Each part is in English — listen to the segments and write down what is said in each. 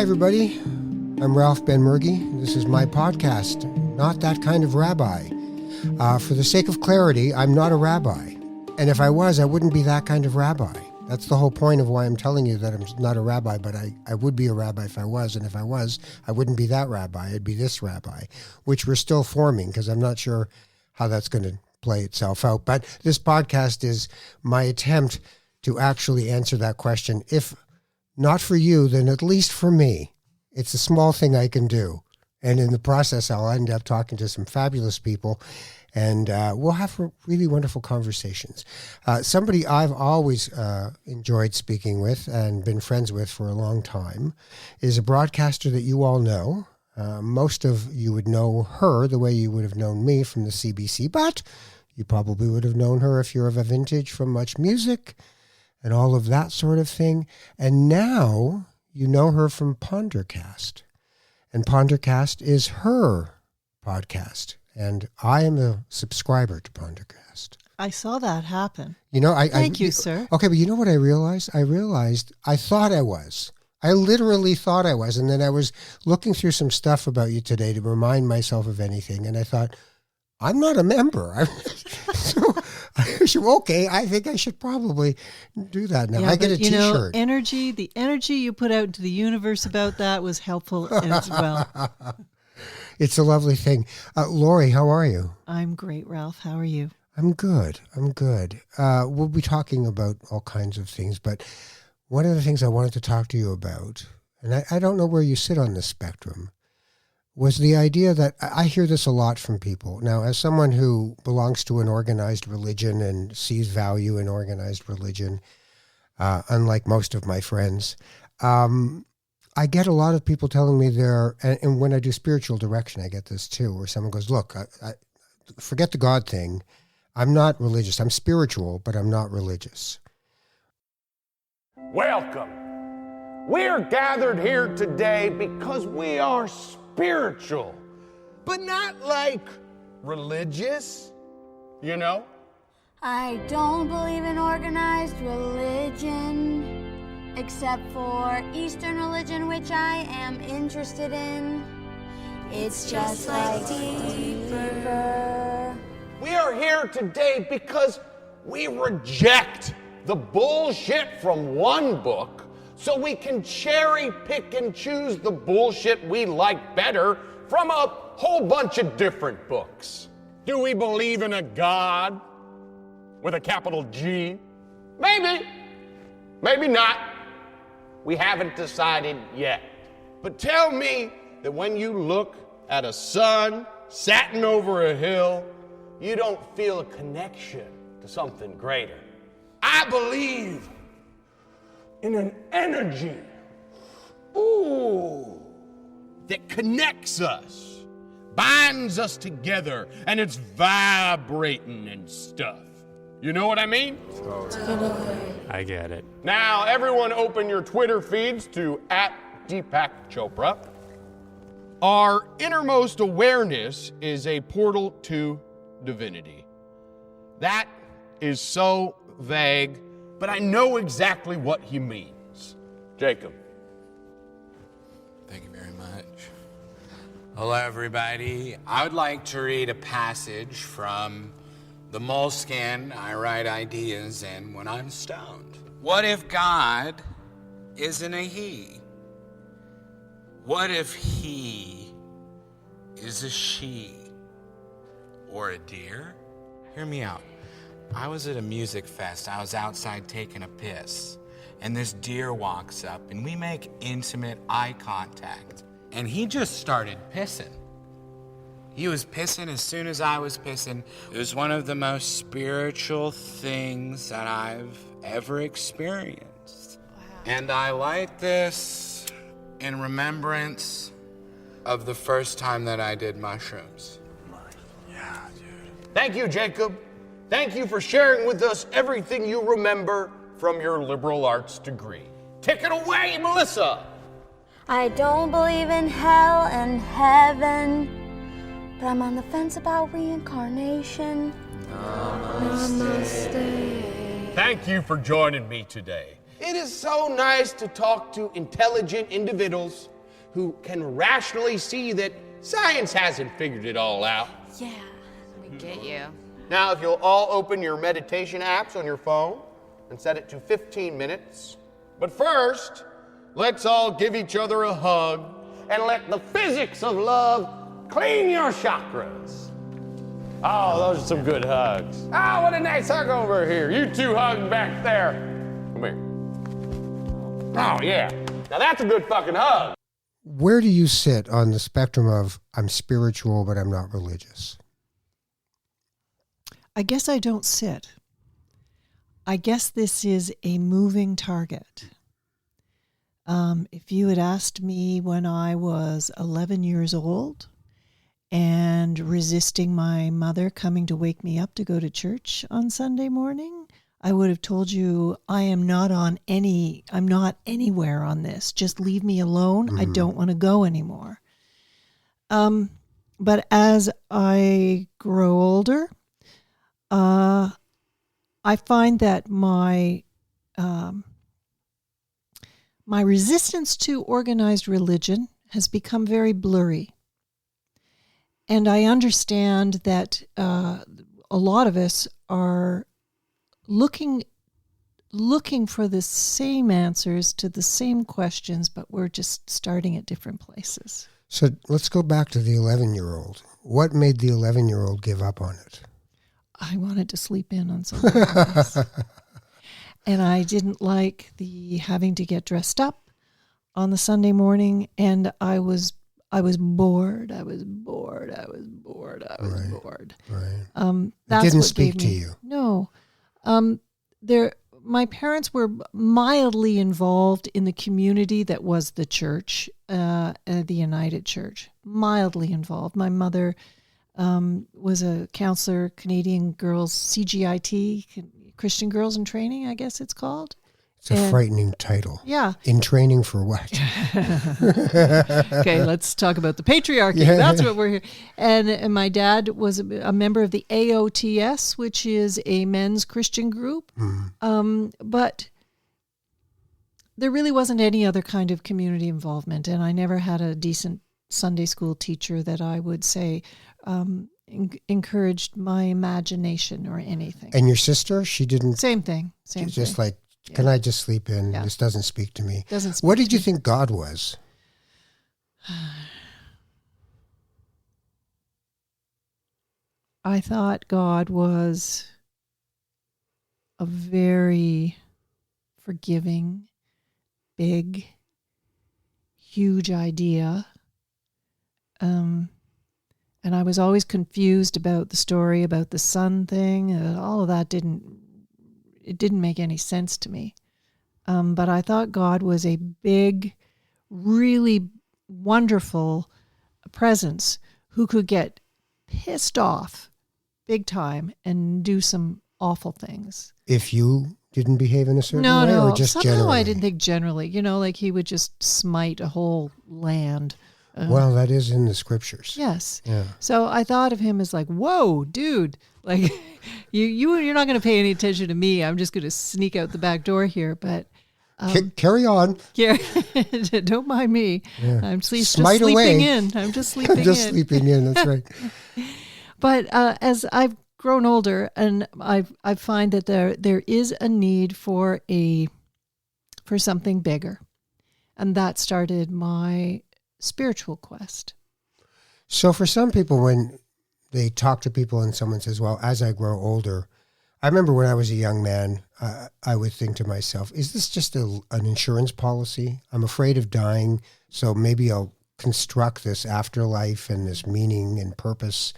Hi, everybody. I'm Ralph Ben-Murgy. This is my podcast, Not That Kind of Rabbi. For the sake of clarity, I'm not a rabbi. And if I was, I wouldn't be that kind of rabbi. That's the whole point of why I'm telling you that I'm not a rabbi, but I would be a rabbi if I was. And if I was, I wouldn't be that rabbi. I'd be this rabbi, which we're still forming because I'm not sure how that's going to play itself out. But this podcast is my attempt to actually answer that question. If not for you, then at least for me. It's a small thing I can do. And in the process, I'll end up talking to some fabulous people, and we'll have really wonderful conversations. Somebody I've always enjoyed speaking with and been friends with for a long time is a broadcaster that you all know. Most of you would know her the way you would have known me from the CBC, but you probably would have known her if you're of a vintage from Much Music and all of that sort of thing. And now you know her from Pondercast. And Pondercast is her podcast. And I am a subscriber to Pondercast. I saw that happen. You know, Thank you, sir. Okay, but you know what I realized? I thought I was. I literally thought I was. And then I was looking through some stuff about you today to remind myself of anything. And I thought, I'm not a member. Okay, I think I should probably do that now. Yeah, I get a T-shirt. The energy you put out into the universe about that was helpful as well. It's a lovely thing. Laurie, how are you? I'm great, Ralph. How are you? I'm good. We'll be talking about all kinds of things, but one of the things I wanted to talk to you about, and I don't know where you sit on this spectrum, was the idea that I hear this a lot from people. Now, as someone who belongs to an organized religion and sees value in organized religion, unlike most of my friends, I get a lot of people telling me and when I do spiritual direction, I get this too, where someone goes, look, I forget the God thing. I'm not religious. I'm spiritual, but I'm not religious. Welcome. We're gathered here today because we are spiritual, but not like religious, you know? I don't believe in organized religion, except for Eastern religion, which I am interested in. It's just like deeper. We are here today because we reject the bullshit from one book so we can cherry pick and choose the bullshit we like better from a whole bunch of different books. Do we believe in a God with a capital G? Maybe. Maybe not. We haven't decided yet. But tell me that when you look at a sun satin over a hill, you don't feel a connection to something greater. I believe in an energy, that connects us, binds us together, and it's vibrating and stuff. You know what I mean? Totally. I get it. Now, everyone open your Twitter feeds to @Deepak Chopra. Our innermost awareness is a portal to divinity. That is so vague, but I know exactly what he means. Jacob. Thank you very much. Hello, everybody. I would like to read a passage from the moleskin I write ideas in when I'm stoned. What if God isn't a he? What if he is a she? Or a deer? Hear me out. I was at a music fest. I was outside taking a piss. And this deer walks up and we make intimate eye contact. And he just started pissing. He was pissing as soon as I was pissing. It was one of the most spiritual things that I've ever experienced. Wow. And I light this in remembrance of the first time that I did mushrooms. Yeah, dude. Thank you, Jacob. Thank you for sharing with us everything you remember from your liberal arts degree. Take it away, Melissa. I don't believe in hell and heaven, but I'm on the fence about reincarnation. Namaste. Thank you for joining me today. It is so nice to talk to intelligent individuals who can rationally see that science hasn't figured it all out. Yeah, we get you. Now, if you'll all open your meditation apps on your phone and set it to 15 minutes. But first, let's all give each other a hug and let the physics of love clean your chakras. Oh, those are some good hugs. Oh, what a nice hug over here. You two hug back there. Come here. Oh, yeah. Now that's a good fucking hug. Where do you sit on the spectrum of I'm spiritual, but I'm not religious? I guess I don't sit. I guess this is a moving target. If you had asked me when I was 11 years old and resisting my mother coming to wake me up to go to church on Sunday morning, I would have told you I'm not anywhere on this. Just leave me alone. Mm-hmm. I don't want to go anymore. But as I grow older, I find that my resistance to organized religion has become very blurry. And I understand that a lot of us are looking for the same answers to the same questions, but we're just starting at different places. So let's go back to the 11-year-old. What made the 11-year-old give up on it? I wanted to sleep in on Sunday mornings. And I didn't like the having to get dressed up on the Sunday morning, and I was bored. I was bored. Right. That's it didn't what speak gave to me, you. No. My parents were mildly involved in the community that was the church, the United Church. Mildly involved. My mother was a counselor, Canadian Girls, CGIT, Christian Girls in Training, I guess it's called. It's a frightening title. Yeah. In training for what? Okay, let's talk about the patriarchy. Yeah. That's what we're here. And my dad was a member of the AOTS, which is a men's Christian group. Mm. But there really wasn't any other kind of community involvement. And I never had a decent Sunday school teacher that I would say encouraged my imagination or anything. And your sister, she didn't? Same thing. Just like, can I just sleep in? Yeah. This doesn't speak to me. What did you think God was? I thought God was a very forgiving, big, huge idea. And I was always confused about the story about the sun thing. All of that didn't make any sense to me. But I thought God was a big, really wonderful presence who could get pissed off big time and do some awful things. If you didn't behave in a certain way, or just somehow generally? I didn't think generally. Like he would just smite a whole land. Well, that is in the scriptures. Yes. Yeah. So I thought of him as like, whoa, dude, like you're not going to pay any attention to me. I'm just going to sneak out the back door here. But carry on. Yeah, don't mind me. Yeah. I'm just sleeping in. I'm just sleeping in. Sleeping in. That's right. But as I've grown older, and I find that there is a need for something bigger, and that started my spiritual quest. So for some people, when they talk to people and someone says, well, as I grow older, I remember when I was a young man, I would think to myself, is this just an insurance policy? I'm afraid of dying, so maybe I'll construct this afterlife and this meaning and purpose,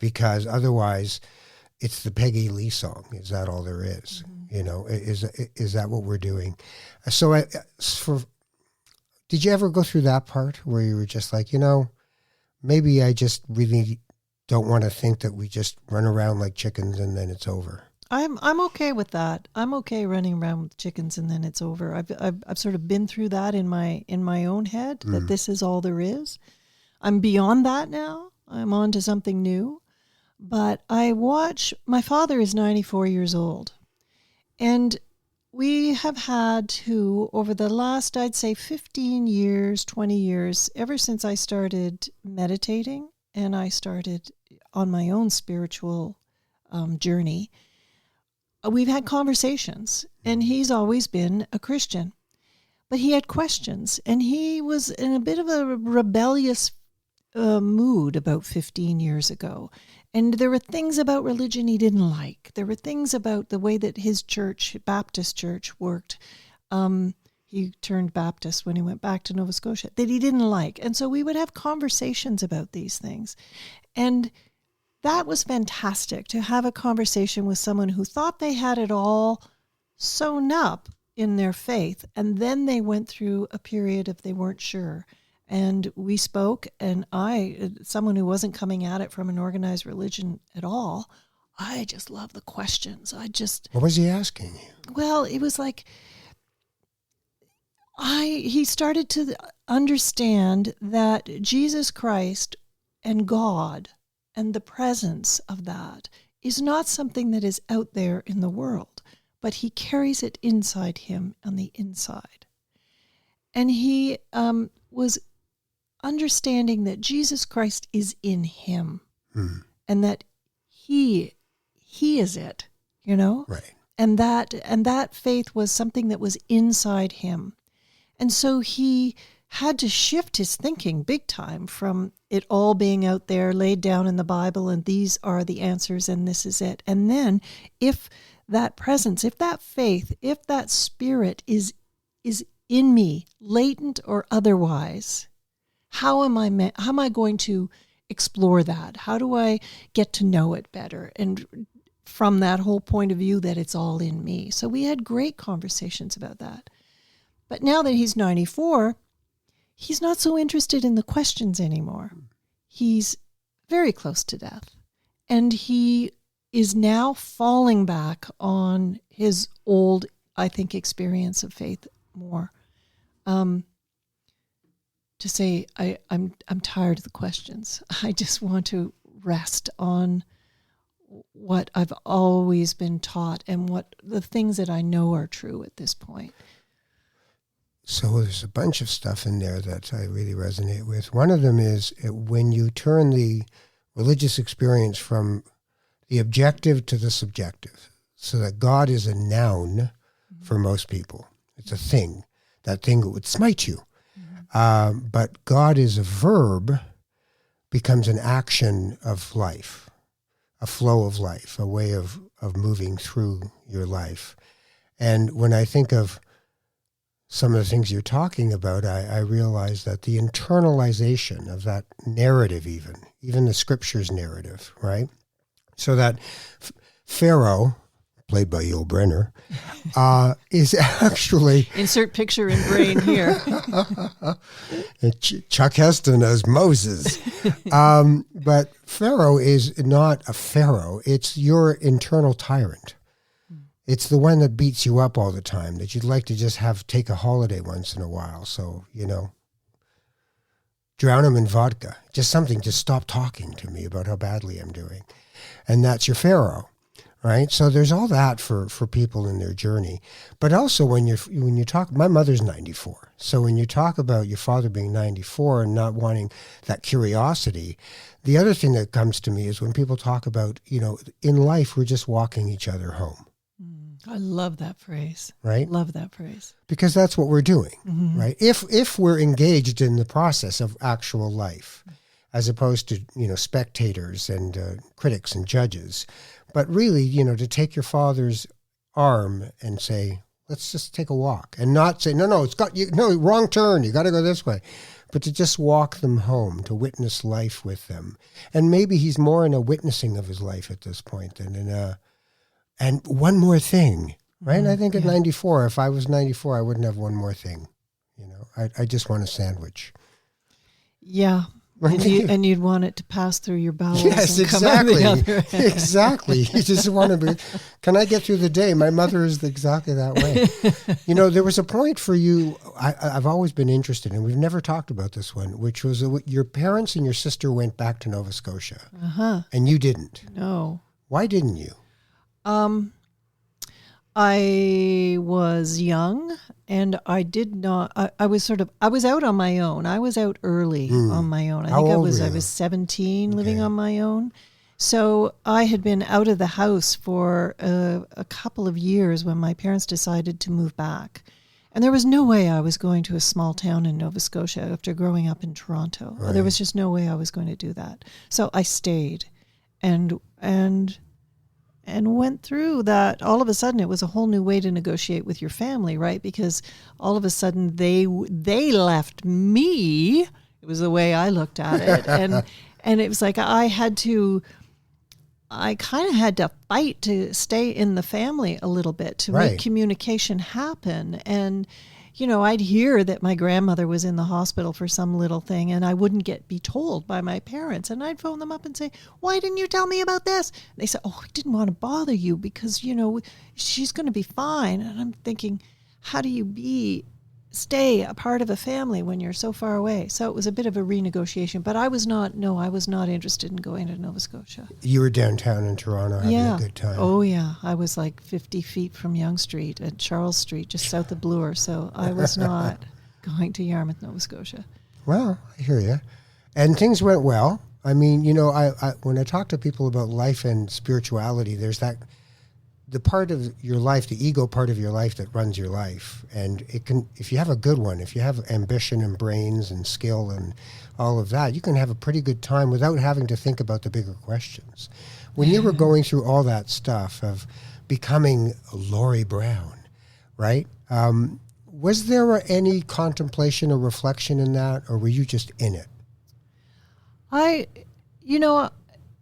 because otherwise it's the Peggy Lee song. Is that all there is? Mm-hmm. Is that what we're doing? So did you ever go through that part where you were just like, maybe I just really don't want to think that we just run around like chickens and then it's over? I'm okay with that. I'm okay running around with chickens and then it's over. I've sort of been through that in my own head, that this is all there is. I'm beyond that now. I'm on to something new. But my father is 94 years old. And we have had to, over the last, I'd say 15 years, 20 years, ever since I started meditating and I started on my own spiritual journey, we've had conversations, and he's always been a Christian. But he had questions, and he was in a bit of a rebellious mood about 15 years ago. And there were things about religion he didn't like. There were things about the way that his church, Baptist church, worked. He turned Baptist when he went back to Nova Scotia, that he didn't like. And so we would have conversations about these things. And that was fantastic, to have a conversation with someone who thought they had it all sewn up in their faith, and then they went through a period of they weren't sure. And we spoke, and I, someone who wasn't coming at it from an organized religion at all, I just love the questions. What was he asking you? Well, it was like, he started to understand that Jesus Christ and God and the presence of that is not something that is out there in the world, but he carries it inside him on the inside. And he was understanding that Jesus Christ is in him, and that he is it, Right. And that faith was something that was inside him. And so he had to shift his thinking big time from it all being out there laid down in the Bible, and these are the answers and this is it. And then if that presence, if that faith, if that spirit is in me, latent or otherwise, how am I going to explore that? How do I get to know it better? And from that whole point of view that it's all in me. So we had great conversations about that. But now that he's 94, he's not so interested in the questions anymore. He's very close to death. And he is now falling back on his old, I think, experience of faith more. To say, I'm tired of the questions. I just want to rest on what I've always been taught and what the things that I know are true at this point. So there's a bunch of stuff in there that I really resonate with. One of them is when you turn the religious experience from the objective to the subjective, so that God is a noun for most people. It's a thing, that thing that would smite you. But God is a verb, becomes an action of life, a flow of life, a way of moving through your life. And when I think of some of the things you're talking about, I realize that the internalization of that narrative, even the scriptures narrative, right? So that Pharaoh, played by Yul Brynner, is actually... Insert picture in brain here. Chuck Heston as Moses. But Pharaoh is not a pharaoh. It's your internal tyrant. It's the one that beats you up all the time, that you'd like to just take a holiday once in a while. So, drown him in vodka. Just stop talking to me about how badly I'm doing. And that's your Pharaoh, right? So there's all that for people in their journey. But also when you talk, my mother's 94. So when you talk about your father being 94 and not wanting that curiosity, the other thing that comes to me is when people talk about, in life, we're just walking each other home. I love that phrase. Right? Love that phrase. Because that's what we're doing, right? If we're engaged in the process of actual life, as opposed to, spectators and critics and judges, but really, to take your father's arm and say, let's just take a walk, and not say, no, wrong turn, you got to go this way, but to just walk them home, to witness life with them. And maybe he's more in a witnessing of his life at this point than in a... And one more thing, right? I think at 94, if I was 94, I wouldn't have one more thing. I just want a sandwich. Yeah. And you'd want it to pass through your bowels. Yes, and exactly. Come out the other end. Exactly. You just want to be, can I get through the day? My mother is exactly that way. There was a point for you, I've always been interested in, we've never talked about this one, which was your parents and your sister went back to Nova Scotia. And you didn't. No. Why didn't you? I was young, and I did not. I was out on my own. I was out early on my own. I How think I old was were you? 17, living Okay. on my own. So I had been out of the house for a couple of years when my parents decided to move back. And there was no way I was going to a small town in Nova Scotia after growing up in Toronto. Right. There was just no way I was going to do that. So I stayed and went through that. All of a sudden, it was a whole new way to negotiate with your family, right? Because all of a sudden, they left me. It was the way I looked at it, and it was like I kind of had to fight to stay in the family a little bit to Right. make communication happen. And, I'd hear that my grandmother was in the hospital for some little thing, and I wouldn't be told by my parents. And I'd phone them up and say, "Why didn't you tell me about this?" And they said, "Oh, I didn't want to bother you because, she's going to be fine." And I'm thinking, how do you stay a part of a family when you're so far away? So it was a bit of a renegotiation, but I was not interested in going to Nova Scotia. You were downtown in Toronto having a good time. Oh, yeah. I was like 50 feet from Yonge Street at Charles Street, just south of Bloor. So I was not going to Yarmouth, Nova Scotia. Well, I hear you. And things went well. I mean, I when I talk to people about life and spirituality, there's the part of your life, the ego part of your life that runs your life. And it can, if you have a good one, if you have ambition and brains and skill and all of that, you can have a pretty good time without having to think about the bigger questions. When you were going through all that stuff of becoming Laurie Brown, right? Was there any contemplation or reflection in that, or were you just in it? I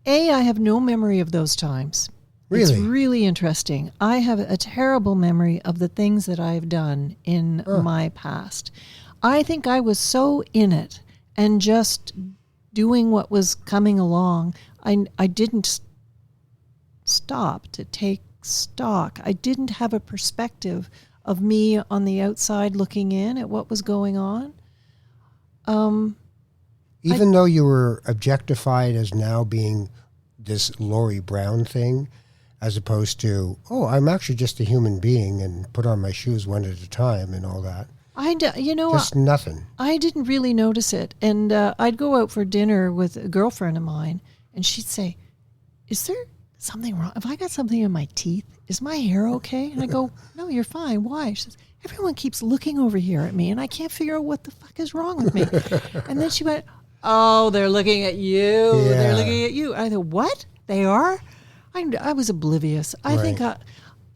have no memory of those times. Really? It's really interesting. I have a terrible memory of the things that I've done in my past. I think I was so in it and just doing what was coming along. I didn't stop to take stock. I didn't have a perspective of me on the outside looking in at what was going on. Even though you were objectified as now being this Laurie Brown thing, as opposed to, oh, I'm actually just a human being and put on my shoes one at a time and all that. Just nothing. I didn't really notice it. And I'd go out for dinner with a girlfriend of mine, and she'd say, "Is there something wrong? Have I got something in my teeth? Is my hair okay?" And I go, "No, you're fine. Why?" She says, "Everyone keeps looking over here at me, and I can't figure out what the fuck is wrong with me." And then she went, "Oh, they're looking at you. Yeah. They're looking at you." I thought, "What? They are?" I was oblivious. I think,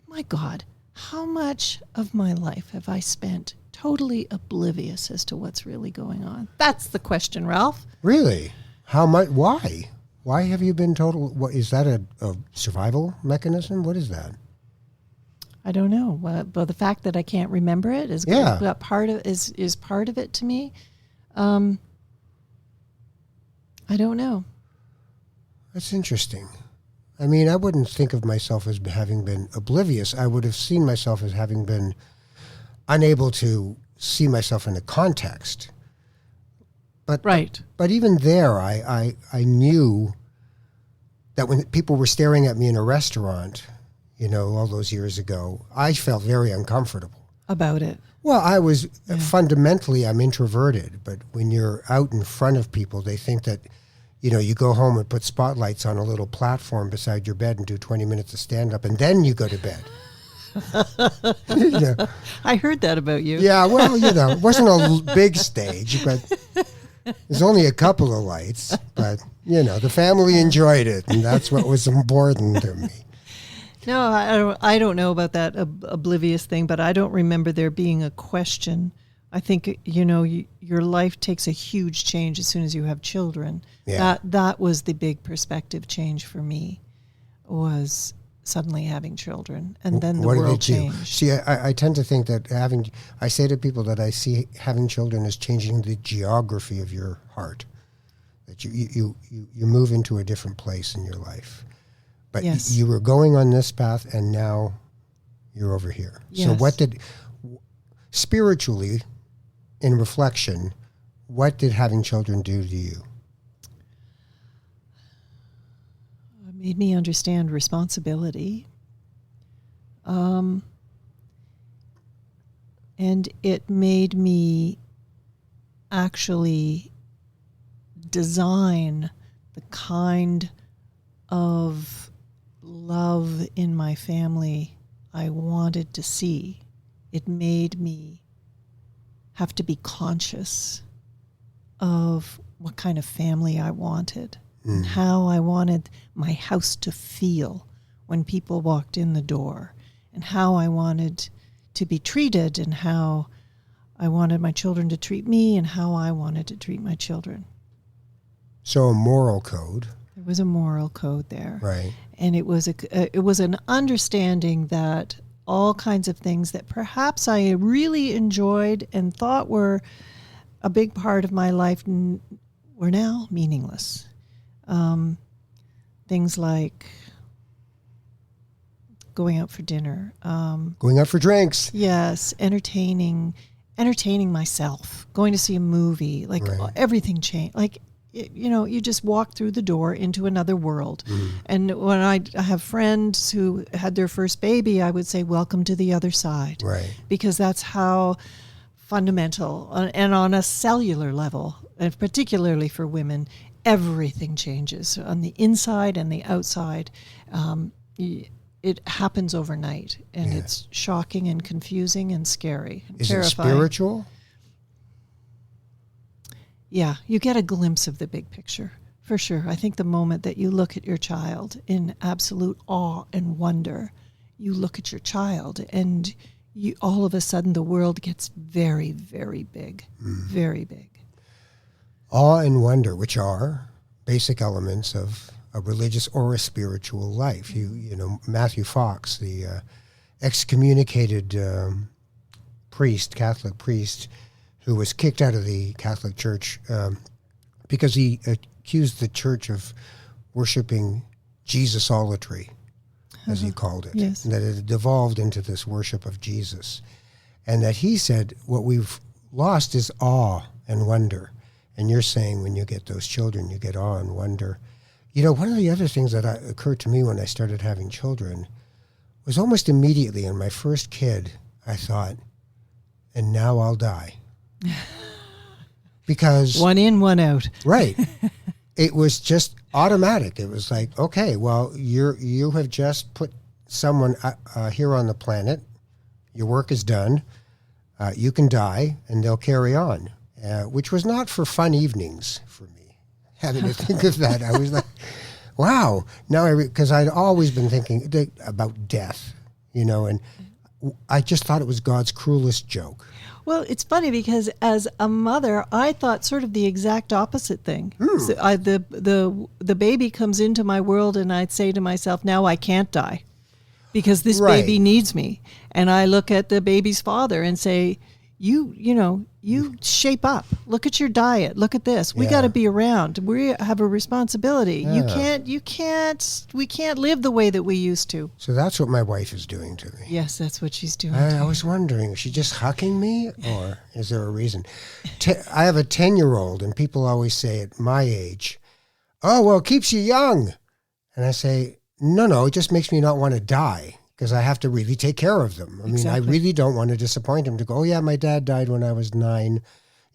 my God, how much of my life have I spent totally oblivious as to what's really going on? That's the question, Ralph. Really? How much? Why? Why have you been total? What is that? A survival mechanism? What is that? I don't know. But the fact that I can't remember it is part of it to me. I don't know. That's interesting. I mean, I wouldn't think of myself as having been oblivious. I would have seen myself as having been unable to see myself in a context. But Right. But even there, I knew that when people were staring at me in a restaurant, all those years ago, I felt very uncomfortable. About it. Well, I was fundamentally, I'm introverted, but when you're out in front of people, they think that, you go home and put spotlights on a little platform beside your bed and do 20 minutes of stand-up, and then you go to bed. I heard that about you. Yeah, well, it wasn't a big stage, but there's only a couple of lights. But, the family enjoyed it, and that's what was important to me. No, I don't know about that oblivious thing, but I don't remember there being a question. I think, your life takes a huge change as soon as you have children. Yeah. That was the big perspective change for me, was suddenly having children. And then the world changed. See, I tend to think that I say to people that I see having children as changing the geography of your heart. That you move into a different place in your life. But yes. You were going on this path, and now you're over here. Yes. So spiritually, in reflection, what did having children do to you? It made me understand responsibility. And it made me actually design the kind of love in my family I wanted to see. It made me have to be conscious of what kind of family I wanted and how I wanted my house to feel when people walked in the door, and how I wanted to be treated, and how I wanted my children to treat me, and how I wanted to treat my children. So a moral code. There was a moral code there. Right. And it was an understanding that all kinds of things that perhaps I really enjoyed and thought were a big part of my life were now meaningless. Things like going out for dinner. Going out for drinks. Yes, entertaining myself, going to see a movie, like Right. everything changed. Like, you just walk through the door into another world. And when I have friends who had their first baby, I would say, welcome to the other side. Right. Because that's how fundamental, and on a cellular level, and particularly for women, everything changes on the inside and the outside. It happens overnight, and it's shocking and confusing and scary and Is terrifying. it spiritual? Yeah, you get a glimpse of the big picture, for sure. I think the moment that you look at your child in absolute awe and wonder, you look at your child, and all of a sudden the world gets very, very big, very big. Awe and wonder, which are basic elements of a religious or a spiritual life. Matthew Fox, the excommunicated Catholic priest, who was kicked out of the Catholic Church because he accused the church of worshiping Jesusolatry, as he called it. Yes. And that it had devolved into this worship of Jesus. And that he said, what we've lost is awe and wonder. And you're saying when you get those children, you get awe and wonder. One of the other things that occurred to me when I started having children was almost immediately in my first kid, I thought, and now I'll die. Because One in, one out. right, it was just automatic. It was like, okay, well, you have just put someone here on the planet. Your work is done. You can die, and they'll carry on. Which was not for fun evenings for me. Having to think of that, I was like, wow. Now, because I'd always been thinking about death, and I just thought it was God's cruelest joke. Well, it's funny because as a mother, I thought sort of the exact opposite thing. So the baby comes into my world, and I'd say to myself, now I can't die because this Right. baby needs me. And I look at the baby's father and say, you shape up. Look at your diet. Look at this. We got to be around. We have a responsibility. Yeah. We can't live the way that we used to. So that's what my wife is doing to me. Yes, that's what she's doing. I was wondering, is she just hucking me, or is there a reason? I have a 10-year-old, and people always say at my age, oh, well, it keeps you young. And I say, no, it just makes me not want to die, because I have to really take care of them. I mean, I really don't want to disappoint him to go, oh, yeah, my dad died when I was 9.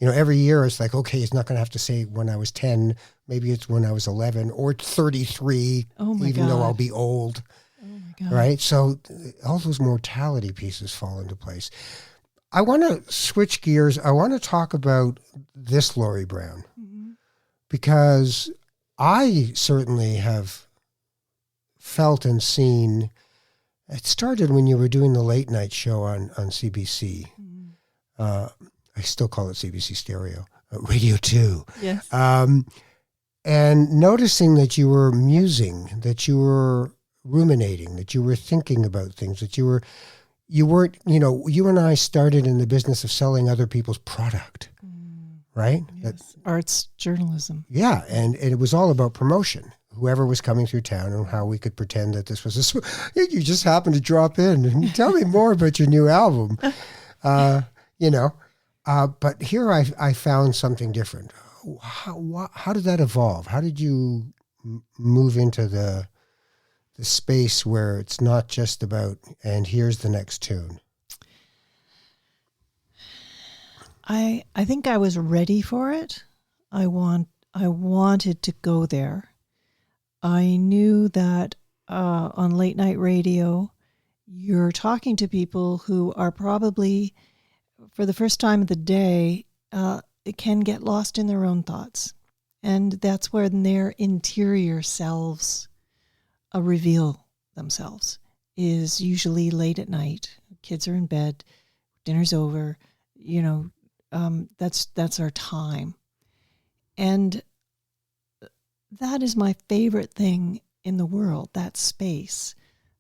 Every year it's like, okay, he's not going to have to say when I was 10. Maybe it's when I was 11 or 33, even though I'll be old. Oh, my God. Right? So all those mortality pieces fall into place. I want to switch gears. I want to talk about this Laurie Brown, because I certainly have felt and seen. It started when you were doing the late night show on CBC. I still call it CBC Stereo, Radio 2. Yes. And noticing that you were musing, that you were ruminating, that you were thinking about things, that you weren't, you and I started in the business of selling other people's product, right? Yes. Arts journalism. Yeah, and it was all about promotion. Whoever was coming through town, and how we could pretend that this was you just happened to drop in and tell me more about your new album, but here I found something different. How did that evolve? How did you move into the space where it's not just about, and here's the next tune? I think I was ready for it. I wanted to go there. I knew that on late night radio, you're talking to people who are probably, for the first time of the day, can get lost in their own thoughts. And that's where their interior selves reveal themselves, is usually late at night. Kids are in bed, dinner's over, that's our time. And that is my favorite thing in the world, that space,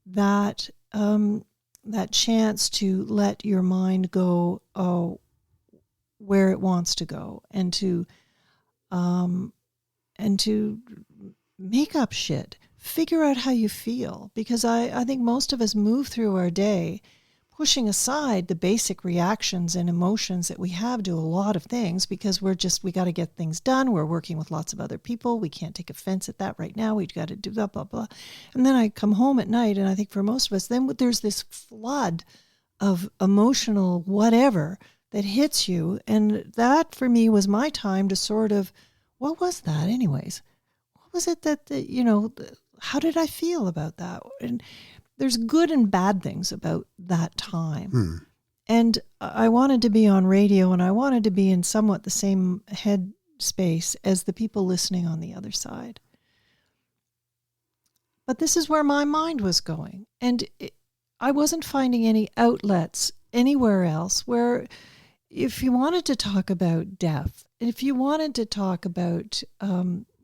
that chance to let your mind go where it wants to go, and to make up shit, figure out how you feel. Because I think most of us move through our day pushing aside the basic reactions and emotions that we have to a lot of things, because we got to get things done. We're working with lots of other people. We can't take offense at that right now. We've got to do blah, blah, blah. And then I come home at night, and I think for most of us, then there's this flood of emotional whatever that hits you. And that for me was my time to sort of, what was that anyways? What was it how did I feel about that? And there's good and bad things about that time. And I wanted to be on radio, and I wanted to be in somewhat the same head space as the people listening on the other side. But this is where my mind was going. And I wasn't finding any outlets anywhere else where, if you wanted to talk about death, if you wanted to talk about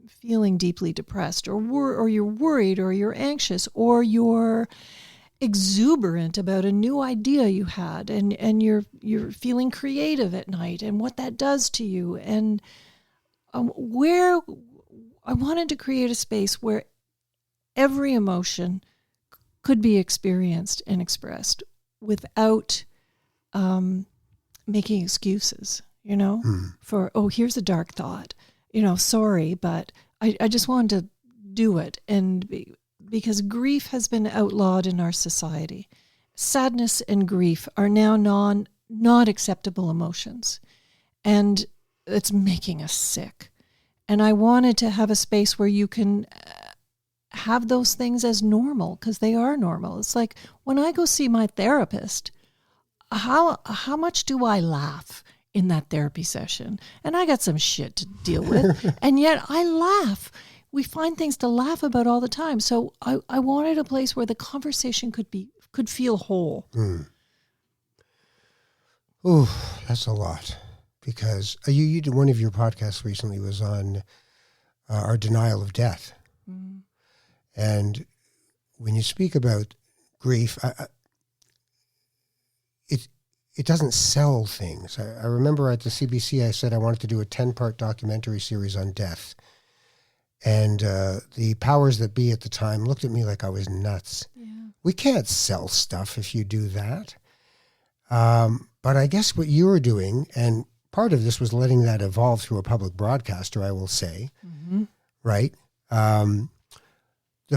feeling deeply depressed, or you're worried, or you're anxious, or you're exuberant about a new idea you had, and you're feeling creative at night, and what that does to you, and where I wanted to create a space where every emotion could be experienced and expressed without making excuses, for, here's a dark thought, sorry, but I just wanted to do it. And because grief has been outlawed in our society, sadness and grief are now not acceptable emotions. And it's making us sick. And I wanted to have a space where you can have those things as normal, because they are normal. It's like when I go see my therapist, how much do I laugh in that therapy session? And I got some shit to deal with, and yet I laugh. We find things to laugh about all the time. So I wanted a place where the conversation could feel whole. Ooh, that's a lot. Because you did, one of your podcasts recently was on our denial of death. And when you speak about grief, it doesn't sell things. I remember at the CBC, I said I wanted to do a 10-part documentary series on death. And the powers that be at the time looked at me like I was nuts. Yeah. We can't sell stuff if you do that. But I guess what you were doing, and part of this was letting that evolve through a public broadcaster, I will say, right? The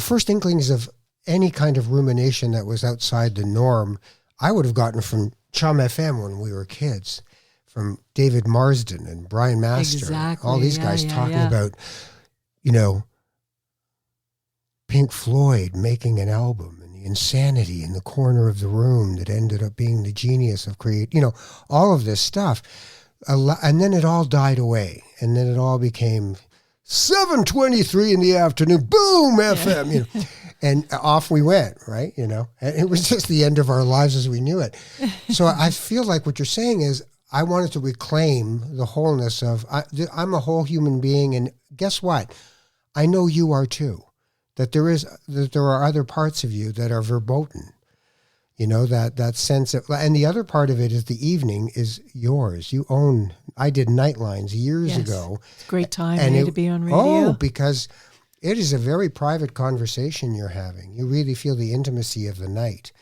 first inklings of any kind of rumination that was outside the norm, I would have gotten from Chum FM when we were kids, from David Marsden and Brian Master, all these guys talking about, Pink Floyd making an album and the insanity in the corner of the room that ended up being the genius of all of this stuff. And then it all died away. And then it all became 7:23 in the afternoon, boom, FM, and off we went, right? And it was just the end of our lives as we knew it. So I feel like what you're saying is I wanted to reclaim the wholeness of, I'm a whole human being, and guess what? I know you are too. That there are other parts of you that are verboten. That sense of, and the other part of it is the evening is yours. You own. I did Nightlines years ago. It's a great time to be on radio. Oh, because it is a very private conversation you're having. You really feel the intimacy of the night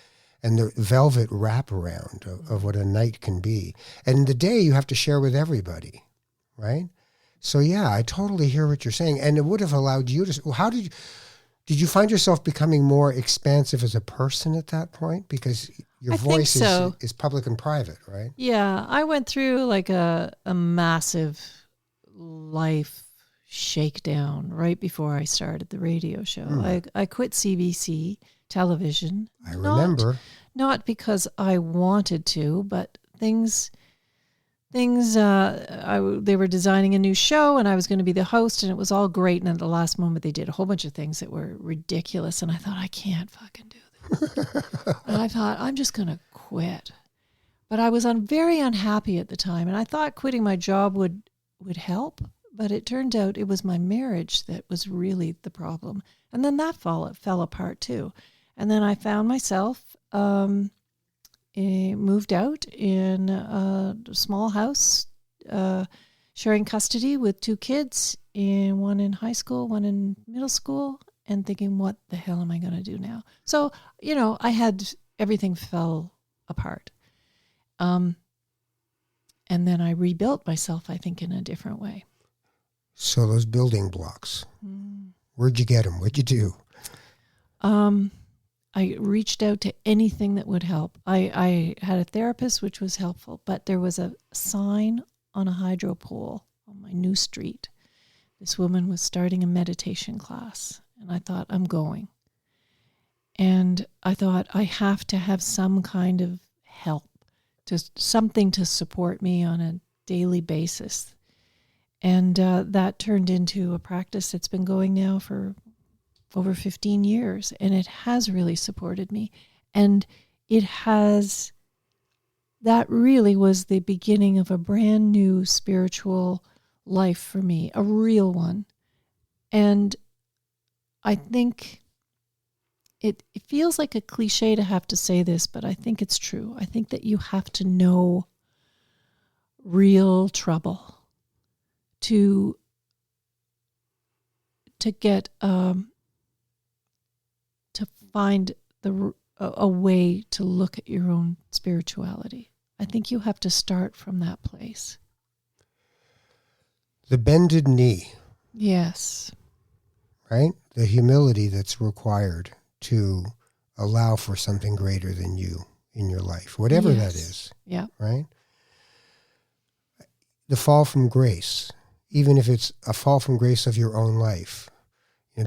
and the velvet wraparound of what a night can be. And the day you have to share with everybody, right? So yeah, I totally hear what you're saying. And it would have allowed you to, Did you find yourself becoming more expansive as a person at that point? Because your voice is public and private, right? Yeah, I went through like a massive life shakedown right before I started the radio show. I quit CBC television. I remember. Not because I wanted to, but things they were designing a new show and I was going to be the host and it was all great, and at the last moment they did a whole bunch of things that were ridiculous and I thought, I can't fucking do this. And I thought, I'm just going to quit. But I was very unhappy at the time, and I thought quitting my job would help, but it turned out it was my marriage that was really the problem. And then that fell apart too. And then I found myself moved out in a small house, sharing custody with 2 kids, one in high school, one in middle school, and thinking, what the hell am I going to do now? So, everything fell apart. And then I rebuilt myself, I think, in a different way. So those building blocks, where'd you get them? What'd you do? I reached out to anything that would help. I had a therapist, which was helpful, but there was a sign on a hydro pole on my new street. This woman was starting a meditation class, and I thought, I'm going. And I thought, I have to have some kind of help, something to support me on a daily basis. And that turned into a practice that's been going now for over 15 years, and it has really supported me. And that really was the beginning of a brand new spiritual life for me, a real one. And I think it feels like a cliche to have to say this, but I think it's true. I think that you have to know real trouble to get to find a way to look at your own spirituality. I think you have to start from that place. The bended knee. Yes. Right? The humility that's required to allow for something greater than you in your life, whatever that is. Yeah. Right? The fall from grace, even if it's a fall from grace of your own life.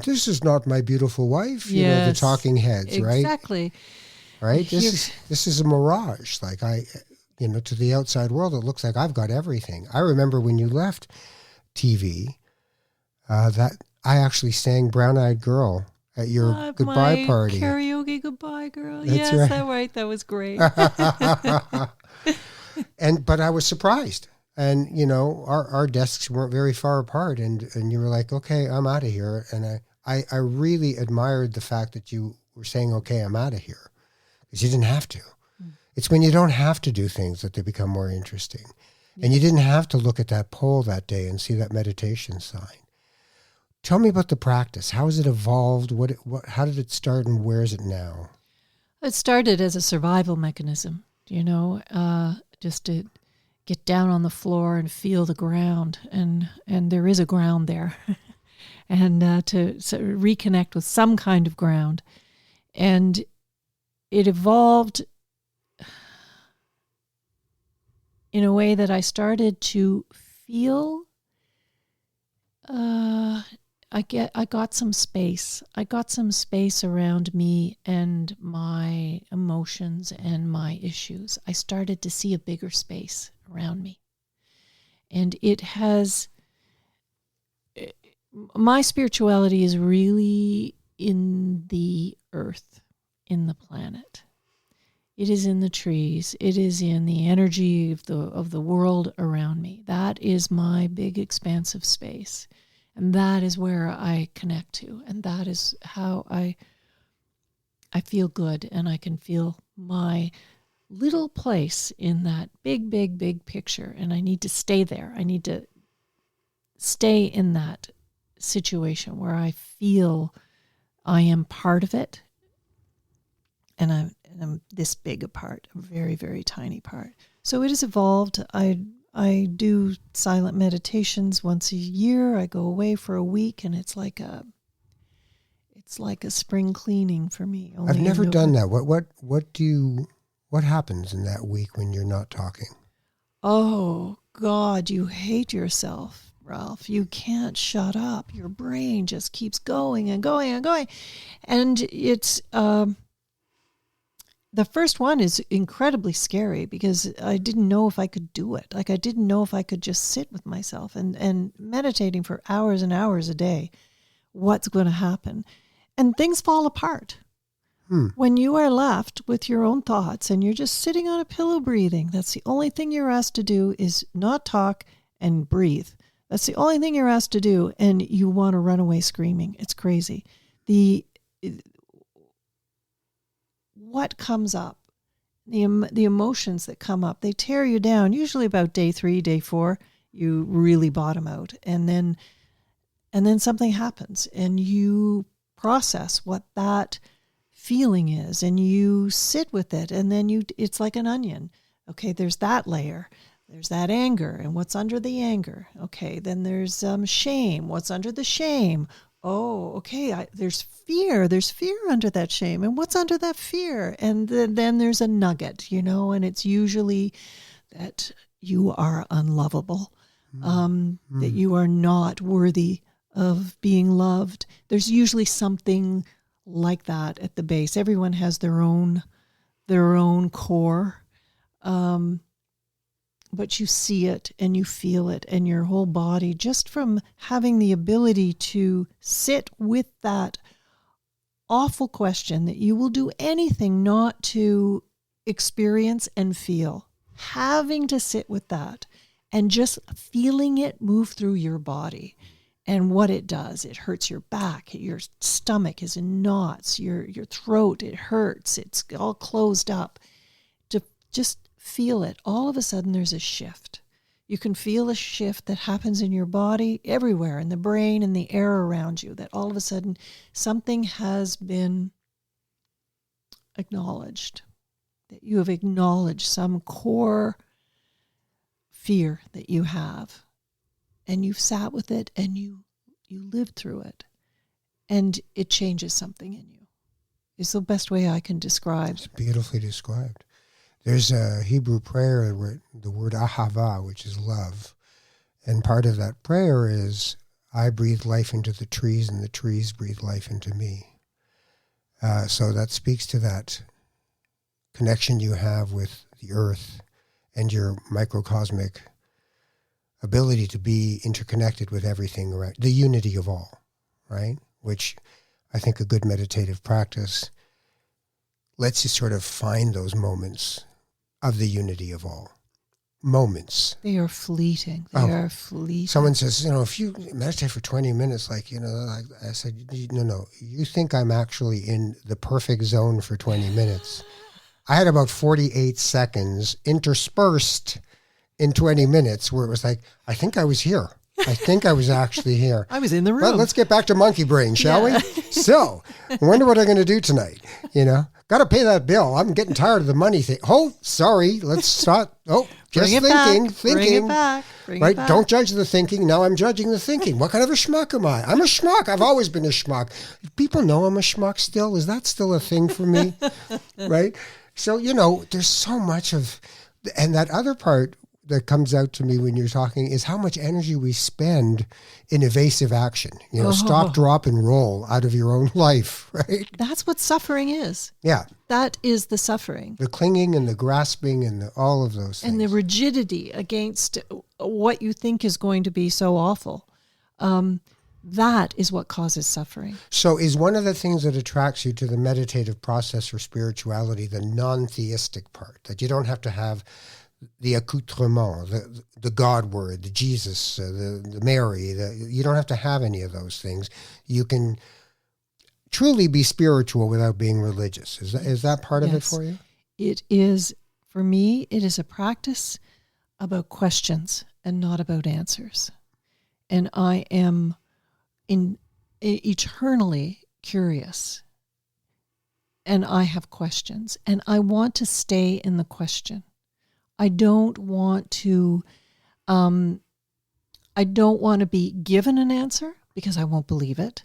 This is not my beautiful wife. Yes, the talking heads, right? Exactly. Right? This is a mirage. Like to the outside world, it looks like I've got everything. I remember when you left TV, that I actually sang Brown Eyed Girl at your goodbye party. Karaoke goodbye girl. That's yes, right. That's right. That was great. But I was surprised. And, our desks weren't very far apart. And you were like, okay, I'm out of here. And I really admired the fact that you were saying, okay, I'm out of here. Because you didn't have to. It's when you don't have to do things that they become more interesting. Yeah. And you didn't have to look at that pole that day and see that meditation sign. Tell me about the practice. How has it evolved? How did it start and where is it now? It started as a survival mechanism, just to get down on the floor and feel the ground. And there is a ground there. And to reconnect with some kind of ground. And it evolved in a way that I started to feel I got some space. I got some space around me and my emotions and my issues. I started to see a bigger space around me. And my spirituality is really in the earth, in the planet. It is in the trees. It is in the energy of the world around me. That is my big expansive space. And that is where I connect to. And that is how I feel good. And I can feel my little place in that big, big, big picture. And I need to stay there. I need to stay in that situation where I feel I am part of it. And I'm this big a part, a very, very tiny part. So it has evolved. I do silent meditations once a year. I go away for a week, and it's like It's like a spring cleaning for me. I've never done that. What happens in that week when you're not talking? Oh, God, you hate yourself, Ralph. You can't shut up. Your brain just keeps going and going and going. And it's, the first one is incredibly scary because I didn't know if I could do it. Like, I didn't know if I could just sit with myself and meditating for hours and hours a day. What's going to happen? And things fall apart. When you are left with your own thoughts and you're just sitting on a pillow breathing, that's the only thing you're asked to do is not talk and breathe. That's the only thing you're asked to do, and you want to run away screaming. It's crazy. What comes up, the emotions that come up, they tear you down. Usually about day 3, day 4, you really bottom out, and then something happens, and you process what that feeling is, and you sit with it, and then it's like an onion. Okay, there's that layer. There's that anger, and what's under the anger? Okay, then there's shame. What's under the shame? Oh, okay, there's fear. There's fear under that shame, and what's under that fear? And then there's a nugget, and it's usually that you are unlovable, that you are not worthy of being loved. There's usually something like that at the base. Everyone has their own core, but you see it and you feel it, and your whole body, just from having the ability to sit with that awful question that you will do anything not to experience and feel, having to sit with that and just feeling it move through your body. And what it does, it hurts your back, your stomach is in knots, your throat, it hurts, it's all closed up. To just feel it, all of a sudden there's a shift. You can feel a shift that happens in your body, everywhere, in the brain, in the air around you, that all of a sudden something has been acknowledged, that you have acknowledged some core fear that you have. And you've sat with it, and you lived through it, and it changes something in you. It's the best way I can describe. It's beautifully described. There's a Hebrew prayer where the word ahava, which is love, and part of that prayer is, I breathe life into the trees, and the trees breathe life into me. So that speaks to that connection you have with the earth and your microcosmic ability to be interconnected with everything around, the unity of all, right? Which I think a good meditative practice lets you sort of find those moments of the unity of all. Moments. They are fleeting. They are fleeting. Someone says, if you meditate for 20 minutes, I said, no, you think I'm actually in the perfect zone for 20 minutes. I had about 48 seconds interspersed in 20 minutes where it was like, I think I was here. I think I was actually here. I was in the room. Well, let's get back to monkey brain, shall we? So, I wonder what I'm going to do tonight. Got to pay that bill. I'm getting tired of the money thing. Oh, sorry. Let's start. Oh, just thinking. Bring it back. Right? Don't judge the thinking. Now I'm judging the thinking. What kind of a schmuck am I? I'm a schmuck. I've always been a schmuck. People know I'm a schmuck still. Is that still a thing for me? Right? So, there's so much of, and that other part that comes out to me when you're talking is how much energy we spend in evasive action. Stop, drop, and roll out of your own life, right? That's what suffering is. Yeah. That is the suffering. The clinging and the grasping and all of those things. And the rigidity against what you think is going to be so awful. That is what causes suffering. So is one of the things that attracts you to the meditative process or spirituality the non-theistic part, that you don't have to have the accoutrement, the God word, the Jesus, the Mary, you don't have to have any of those things. You can truly be spiritual without being religious. Is that part of it for you? It is, for me, it is a practice about questions and not about answers. And I am eternally curious. And I have questions. And I want to stay in the question. I don't want to be given an answer because I won't believe it.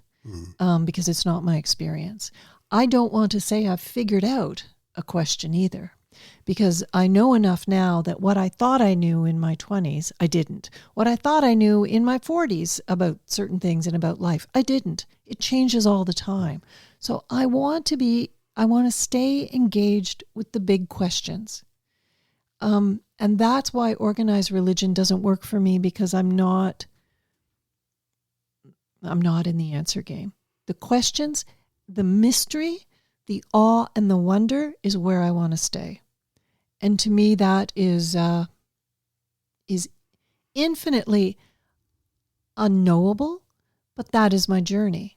because it's not my experience. I don't want to say I've figured out a question either, because I know enough now that what I thought I knew in my 20s, I didn't. What I thought I knew in my 40s about certain things and about life, I didn't. It changes all the time. So I want to stay engaged with the big questions. And that's why organized religion doesn't work for me, because I'm not in the answer game. The questions, the mystery, the awe, and the wonder is where I want to stay. And to me, that is infinitely unknowable, but that is my journey.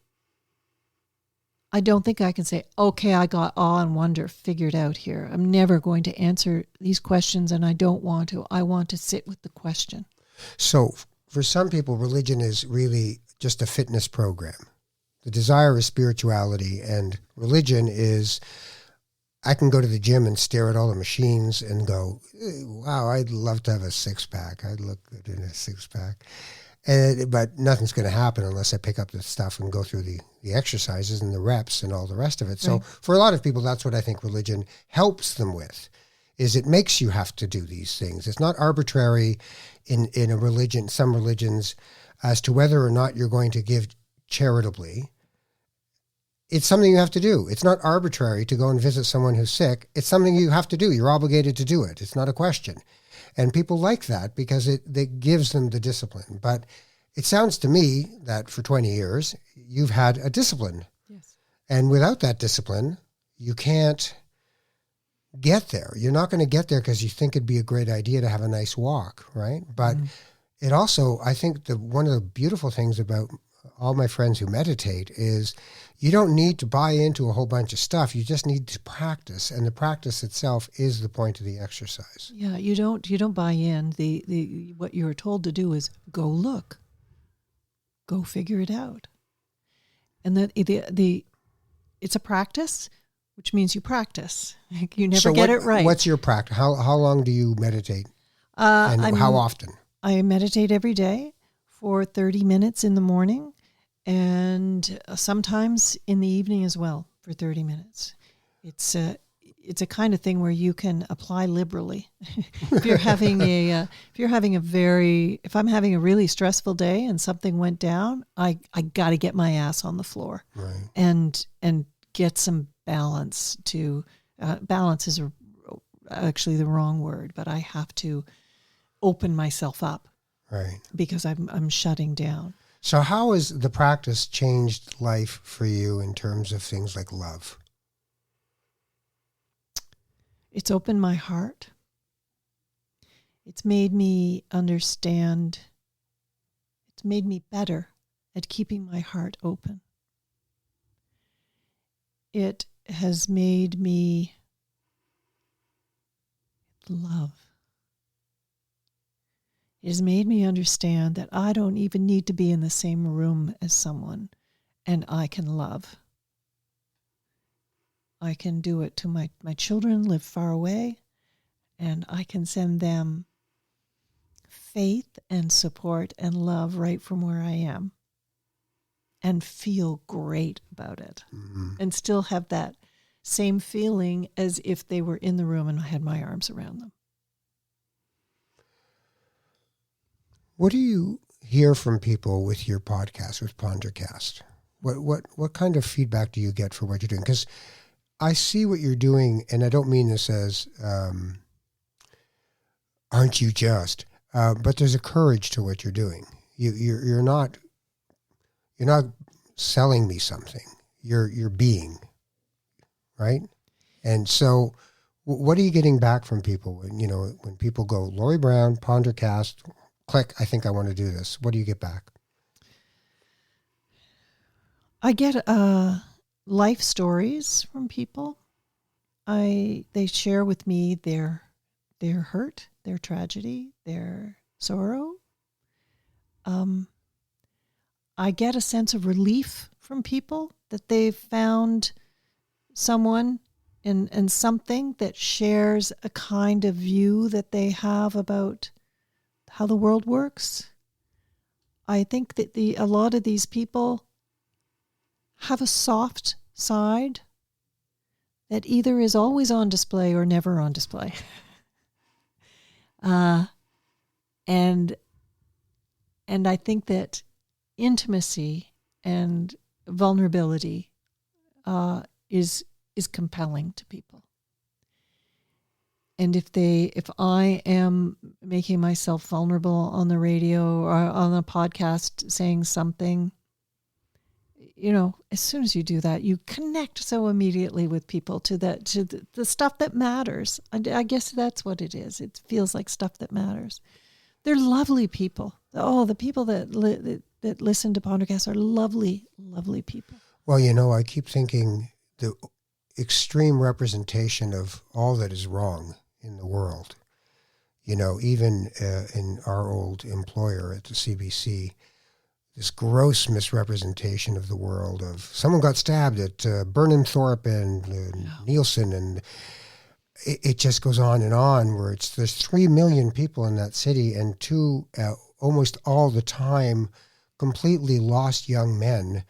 I don't think I can say, okay, I got awe and wonder figured out here. I'm never going to answer these questions, and I don't want to. I want to sit with the question. So for some people, religion is really just a fitness program. The desire is spirituality, and religion is, I can go to the gym and stare at all the machines and go, wow, I'd love to have a six-pack. I'd look good in a six-pack. But nothing's going to happen unless I pick up the stuff and go through the exercises and the reps and all the rest of it. So for a lot of people, that's what I think religion helps them with, is it makes you have to do these things. It's not arbitrary in a religion, some religions, as to whether or not you're going to give charitably. It's something you have to do. It's not arbitrary to go and visit someone who's sick. It's something you have to do. You're obligated to do it. It's not a question. And people like that because it gives them the discipline. But it sounds to me that for 20 years, you've had a discipline. Yes. And without that discipline, you can't get there. You're not going to get there because you think it'd be a great idea to have a nice walk, right? But it also, I think one of the beautiful things about all my friends who meditate is you don't need to buy into a whole bunch of stuff. You just need to practice, and the practice itself is the point of the exercise. Yeah, you don't buy in. The what you're told to do is go look, go figure it out, and that it's a practice, which means you practice. You never get it right. What's your practice? How long do you meditate? And how often? I meditate every day for 30 minutes in the morning, and sometimes in the evening as well for 30 minutes. It's a kind of thing where you can apply liberally. If I'm having a really stressful day and something went down, I got to get my ass on the floor, right, and get some balance. Balance is actually the wrong word, but I have to open myself up, right, because I'm shutting down. So how has the practice changed life for you in terms of things like love? It's opened my heart. It's made me understand. It's made me better at keeping my heart open. It has made me love. It has made me understand that I don't even need to be in the same room as someone, and I can love. I can do it to my children live far away, and I can send them faith and support and love right from where I am, and feel great about it, and still have that same feeling as if they were in the room and I had my arms around them. What do you hear from people with your podcast, with Pondercast? What kind of feedback do you get for what you're doing? Because I see what you're doing, and I don't mean this as, aren't you just? But there's a courage to what you're doing. You're not selling me something. You're being, right? And so, what are you getting back from people when people go, Laurie Brown, Pondercast, click, I think I want to do this. What do you get back? I get life stories from people. They share with me their hurt, their tragedy, their sorrow. I get a sense of relief from people that they've found someone and something that shares a kind of view that they have about how the world works. I think that a lot of these people have a soft side that either is always on display or never on display. And I think that intimacy and vulnerability is compelling to people. And if I am making myself vulnerable on the radio or on a podcast saying something, as soon as you do that, you connect so immediately with people to the stuff that matters. I guess that's what it is. It feels like stuff that matters. They're lovely people. Oh, the people that listen to Pondercast are lovely, lovely people. Well, I keep thinking the extreme representation of all that is wrong in the world. Even in our old employer at the CBC, this gross misrepresentation of the world of someone got stabbed at Burnhamthorpe and Nielsen, and it just goes on and on, where there's 3 million people in that city, and two almost all the time completely lost young men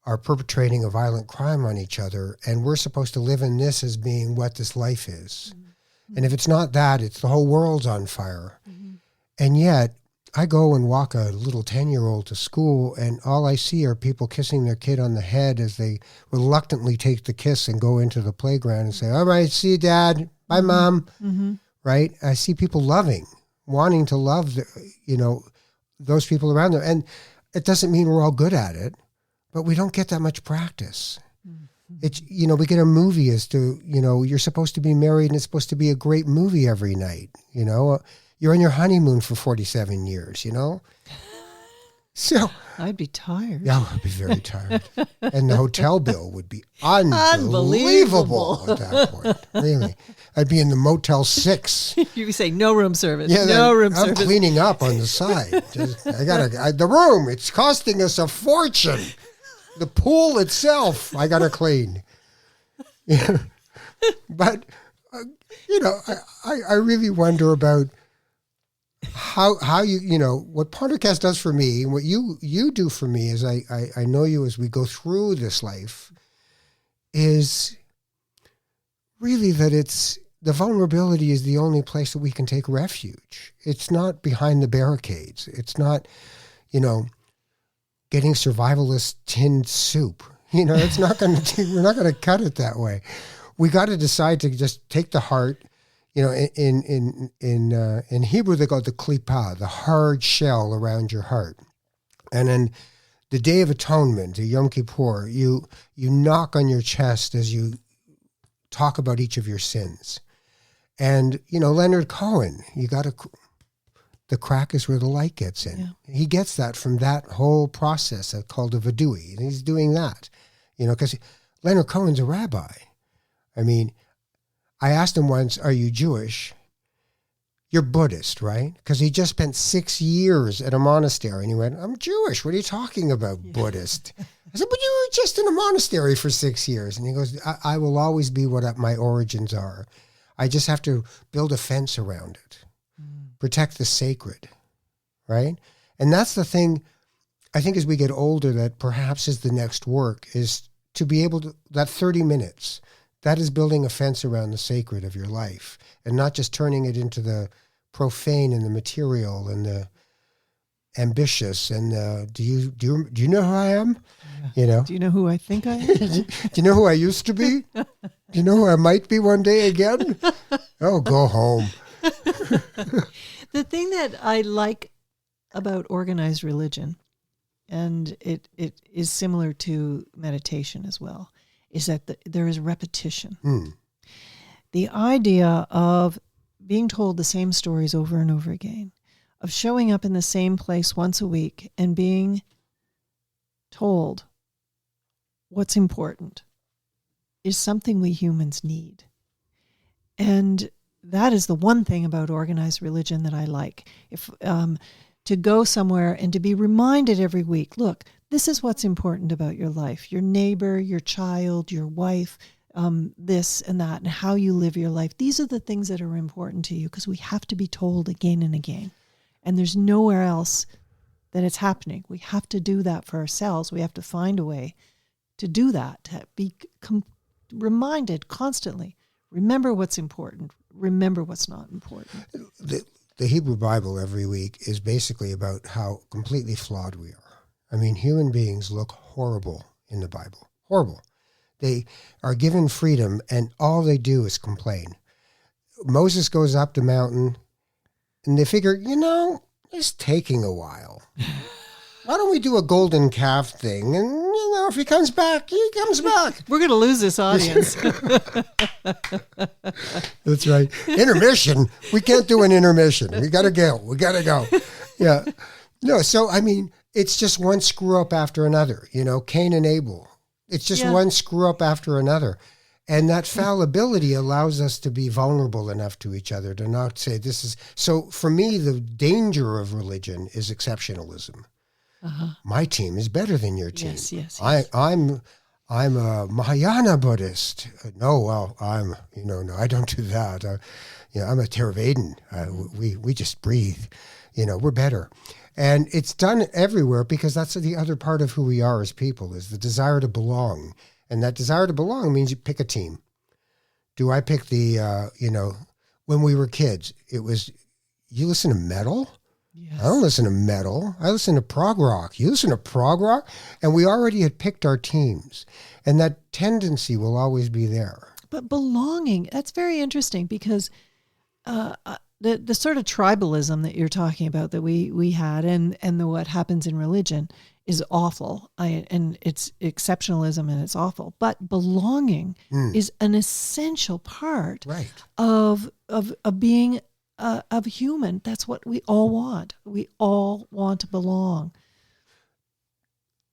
are perpetrating a violent crime on each other, and we're supposed to live in this as being what this life is. Mm-hmm. And if it's not that, it's the whole world's on fire. Mm-hmm. And yet, I go and walk a little 10-year-old to school, and all I see are people kissing their kid on the head as they reluctantly take the kiss and go into the playground and say, all right, see you, Dad. Bye, mm-hmm. Mom. Mm-hmm. Right? I see people wanting to love, those people around them. And it doesn't mean we're all good at it, but we don't get that much practice. Mm-hmm. It's, we get a movie as to, you're supposed to be married and it's supposed to be a great movie every night, You're on your honeymoon for 47 years, So I'd be tired. Yeah, I'd be very tired. And the hotel bill would be unbelievable at that point. Really. I'd be in the Motel 6. You'd say no room service. Yeah, no room service. I'm cleaning up on the side. The room, it's costing us a fortune. The pool itself, I got to clean. But, I really wonder about how you what Pondercast does for me, and what you do for me is I know you as we go through this life, is really that it's the vulnerability is the only place that we can take refuge. It's not behind the barricades. It's not, getting survivalist tinned soup. It's not going to. We're not going to cut it that way. We got to decide to just take the heart. In Hebrew they call it the klipa, the hard shell around your heart. And then the Day of Atonement, the Yom Kippur, you knock on your chest as you talk about each of your sins. And, Leonard Cohen, the crack is where the light gets in. Yeah. He gets that from that whole process called a vidui. And he's doing that, because Leonard Cohen's a rabbi. I mean, I asked him once, are you Jewish? You're Buddhist, right? Because he just spent 6 years at a monastery. And he went, I'm Jewish. What are you talking about, Buddhist? I said, but you were just in a monastery for 6 years. And he goes, I will always be what my origins are. I just have to build a fence around it. Protect the sacred, right? And that's the thing, I think, as we get older, that perhaps is the next work, is to be able to, that 30 minutes, that is building a fence around the sacred of your life and not just turning it into the profane and the material and the ambitious. And do you know who I am? Yeah. Do you know who I think I am? Do you know who I used to be? Do you know who I might be one day again? Oh, go home. The thing that I like about organized religion, and it is similar to meditation as well, is that there is repetition. The idea of being told the same stories over and over again, of showing up in the same place once a week and being told what's important, is something we humans need. And that is the one thing about organized religion that I like. If to go somewhere and to be reminded every week, look, this is what's important about your life, your neighbor, your child, your wife, this and that, and how you live your life. These are the things that are important to you, because we have to be told again and again. And there's nowhere else that it's happening. We have to do that for ourselves. We have to find a way to do that, to be reminded constantly. Remember what's important. Remember what's not important. The Hebrew Bible every week is basically about how completely flawed we are. I mean, human beings look horrible in the Bible. Horrible. They are given freedom, and all they do is complain. Moses goes up the mountain, and they figure, it's taking a while. Why don't we do a golden calf thing? And, if he comes back, he comes back. We're going to lose this audience. That's right. Intermission. We can't do an intermission. We got to go. Yeah. No, so, I mean, it's just one screw up after another, Cain and Abel. It's just one screw up after another. And that fallibility allows us to be vulnerable enough to each other to not say this is. So for me, the danger of religion is exceptionalism. Uh-huh. My team is better than your team. Yes. I'm a Mahayana Buddhist. No, no, I don't do that. I'm a Theravadan. We just breathe. We're better. And it's done everywhere because that's the other part of who we are as people is the desire to belong. And that desire to belong means you pick a team. Do I pick when we were kids, it was, you listen to metal? Yes. I don't listen to metal. I listen to prog rock. You listen to prog rock? And we already had picked our teams. And that tendency will always be there. But belonging, that's very interesting because the sort of tribalism that you're talking about that we had and what happens in religion is awful. And it's exceptionalism and it's awful. But belonging is an essential part of being of human. That's what we all want. We all want to belong.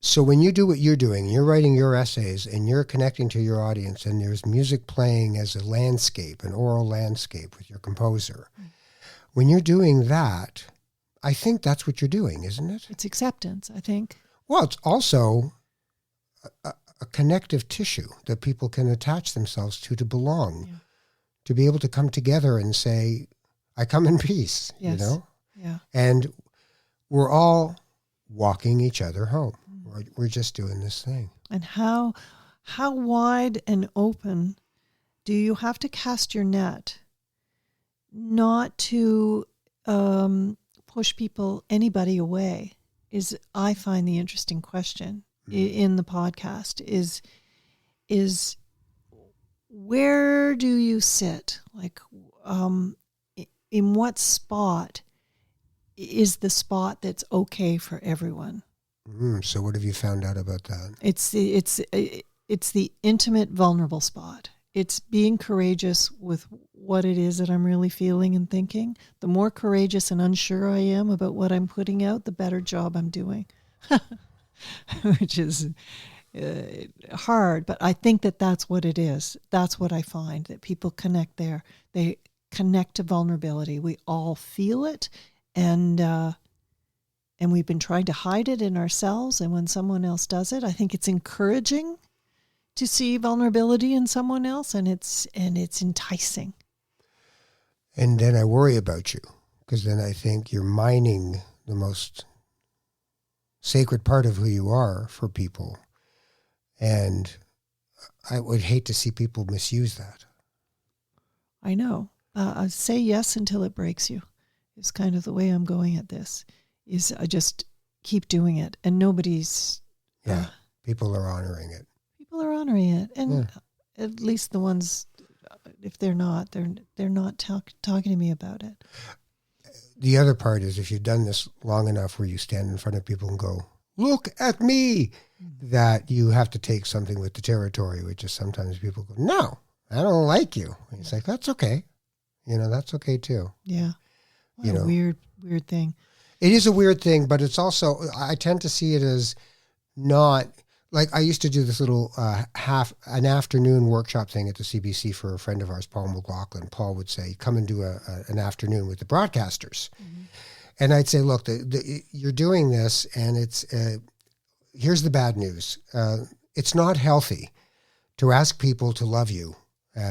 So when you do what you're doing, you're writing your essays and you're connecting to your audience and there's music playing as a landscape, an oral landscape with your composer. When you're doing that, I think that's what you're doing, isn't it? It's acceptance, I think. Well, it's also a connective tissue that people can attach themselves to belong, to be able to come together and say, I come in peace, Yeah. And we're all walking each other home. We're just doing this thing. And how wide and open do you have to cast your net not to push anybody away is, I find, the interesting question in the podcast is where do you sit? Like, in what spot is the spot that's okay for everyone? So what have you found out about that? It's the intimate, vulnerable spot. It's being courageous with what it is that I'm really feeling and thinking. The more courageous and unsure I am about what I'm putting out, the better job I'm doing, which is hard. But I think that's what it is. That's what I find, that people connect there. They connect to vulnerability. We all feel it, and we've been trying to hide it in ourselves. And when someone else does it, I think it's encouraging to see vulnerability in someone else, and it's enticing. And then I worry about you, because then I think you're mining the most sacred part of who you are for people. And I would hate to see people misuse that. I know. Say yes until it breaks you is kind of the way I'm going at this. Is I just keep doing it, and nobody's... people are honoring it. People are honoring it, and at least the ones, if they're not, they're not talking to me about it. The other part is, if you've done this long enough where you stand in front of people and go, look at me, that you have to take something with the territory, which is sometimes people go, no, I don't like you. And it's like, that's okay. That's okay too. Yeah. What a weird thing. It is a weird thing, but it's also, I tend to see it as not, like I used to do this little an afternoon workshop thing at the CBC for a friend of ours, Paul McLaughlin. Paul would say, come and do an afternoon with the broadcasters. Mm-hmm. And I'd say, look, you're doing this, and it's, here's the bad news. It's not healthy to ask people to love you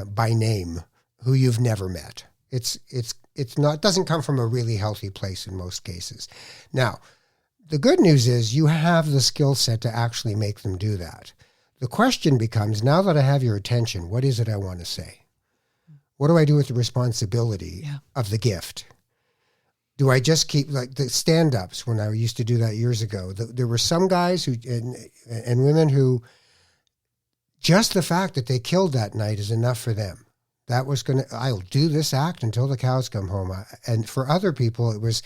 by name who you've never met. It's not, it doesn't come from a really healthy place in most cases. Now, the good news is you have the skill set to actually make them do that. The question becomes, now that I have your attention, what is it I want to say? What do I do with the responsibility of the gift? Do I just keep, like the stand-ups, when I used to do that years ago, there were some guys who and women who, just the fact that they killed that night is enough for them. That was I'll do this act until the cows come home. And for other people, it was,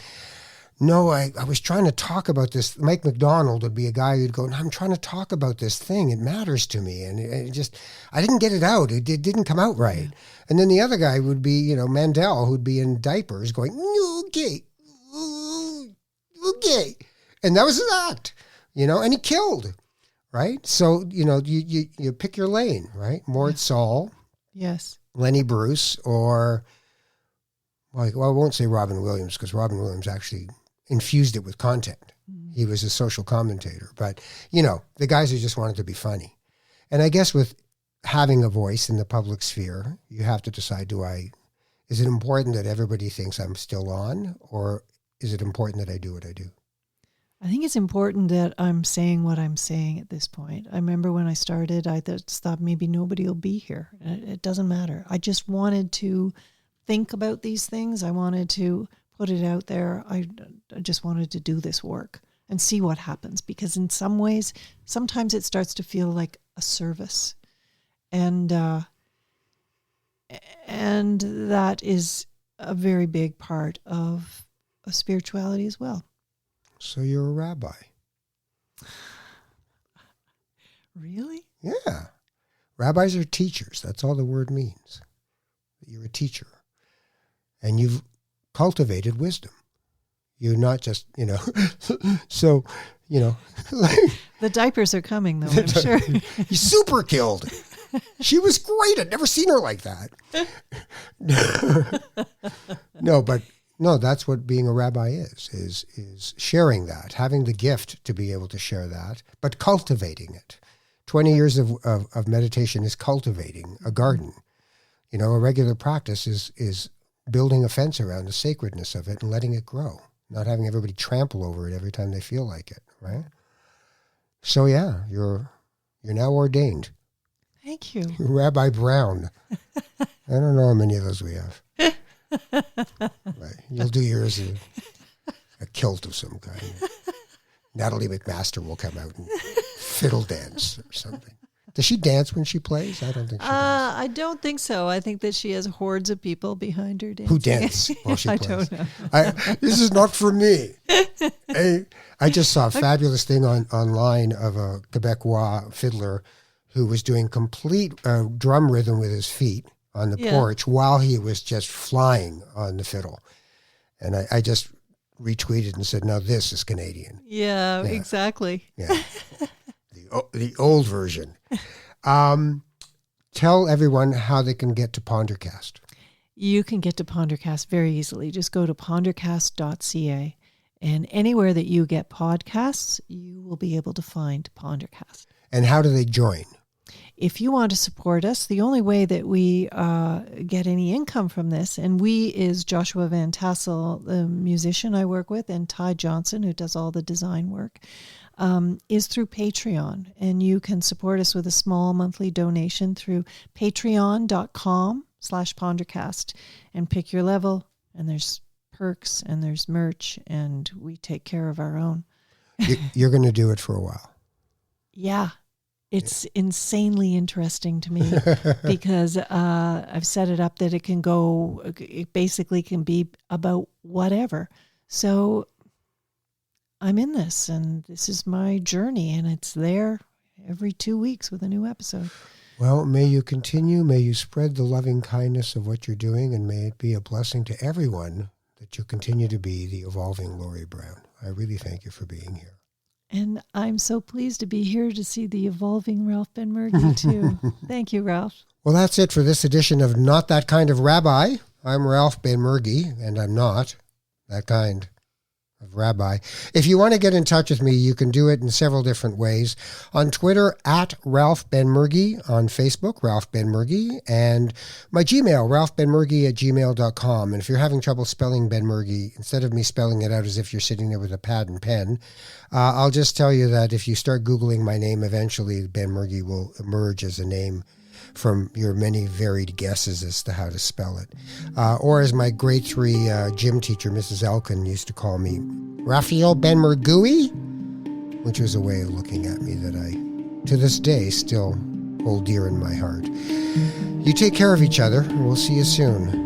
no, I was trying to talk about this. Mike McDonald would be a guy who'd go, no, I'm trying to talk about this thing. It matters to me. And it just, I didn't get it out. It didn't come out right. Yeah. And then the other guy would be, Mandel, who'd be in diapers going, okay. And that was his act, and he killed, right? So, you pick your lane, right? Mort Saul. Yes. Lenny Bruce, or, I won't say Robin Williams, because Robin Williams actually infused it with content. He was a social commentator. But, the guys who just wanted to be funny. And I guess with having a voice in the public sphere, you have to decide, is it important that everybody thinks I'm still on, or is it important that I do what I do? I think it's important that I'm saying what I'm saying at this point. I remember when I started, I just thought maybe nobody will be here. It doesn't matter. I just wanted to think about these things. I wanted to put it out there. I just wanted to do this work and see what happens, because in some ways, sometimes it starts to feel like a service. And that is a very big part of spirituality as well. So you're a rabbi. Really? Yeah. Rabbis are teachers. That's all the word means. You're a teacher. And you've cultivated wisdom. You're not just, so, the diapers are coming, though, I'm sure. You super killed. She was great. I'd never seen her like that. No, that's what being a rabbi is sharing that, having the gift to be able to share that, but cultivating it. 20 years of meditation is cultivating a garden. A regular practice is building a fence around the sacredness of it and letting it grow, not having everybody trample over it every time they feel like it, right? So yeah, you're now ordained. Thank you. Rabbi Brown. I don't know how many of those we have. Right. You'll do yours in a kilt of some kind. Natalie McMaster will come out and fiddle dance or something. Does she dance when she plays? I don't think she does. I don't think so. I think that she has hordes of people behind her dancing. Who dance while she plays? I don't know. This is not for me. I just saw a fabulous thing online of a Quebecois fiddler who was doing complete drum rhythm with his feet on the porch while he was just flying on the fiddle. And I just retweeted and said, now this is Canadian. Yeah. Exactly. Yeah. The old version. Tell everyone how they can get to Pondercast. You can get to Pondercast very easily. Just go to pondercast.ca, and anywhere that you get podcasts, you will be able to find Pondercast. And how do they join? If you want to support us, the only way that we get any income from this, and we is Joshua Van Tassel, the musician I work with, and Ty Johnson, who does all the design work, is through Patreon. And you can support us with a small monthly donation through patreon.com/Pondercast and pick your level. And there's perks and there's merch, and we take care of our own. You're going to do it for a while. Yeah. It's insanely interesting to me because I've set it up that it basically can be about whatever. So I'm in this, and this is my journey, and it's there every 2 weeks with a new episode. Well, may you continue. May you spread the loving kindness of what you're doing, and may it be a blessing to everyone that you continue to be the evolving Laurie Brown. I really thank you for being here. And I'm so pleased to be here to see the evolving Ralph Benmergui, too. Thank you, Ralph. Well, that's it for this edition of Not That Kind of Rabbi. I'm Ralph Benmergui, and I'm not that kind of rabbi. If you want to get in touch with me, you can do it in several different ways. On Twitter, at Ralph Ben Murgy. On Facebook, Ralph Ben Murgy. And my Gmail, ralphbenmurgy@gmail.com. And if you're having trouble spelling Ben Murgy, instead of me spelling it out as if you're sitting there with a pad and pen, I'll just tell you that if you start Googling my name, eventually Ben Murgy will emerge as a name from your many varied guesses as to how to spell it. Or as my grade 3 gym teacher, Mrs. Elkin, used to call me, Raphael Ben Murgui, which was a way of looking at me that I, to this day, still hold dear in my heart. You take care of each other, and we'll see you soon.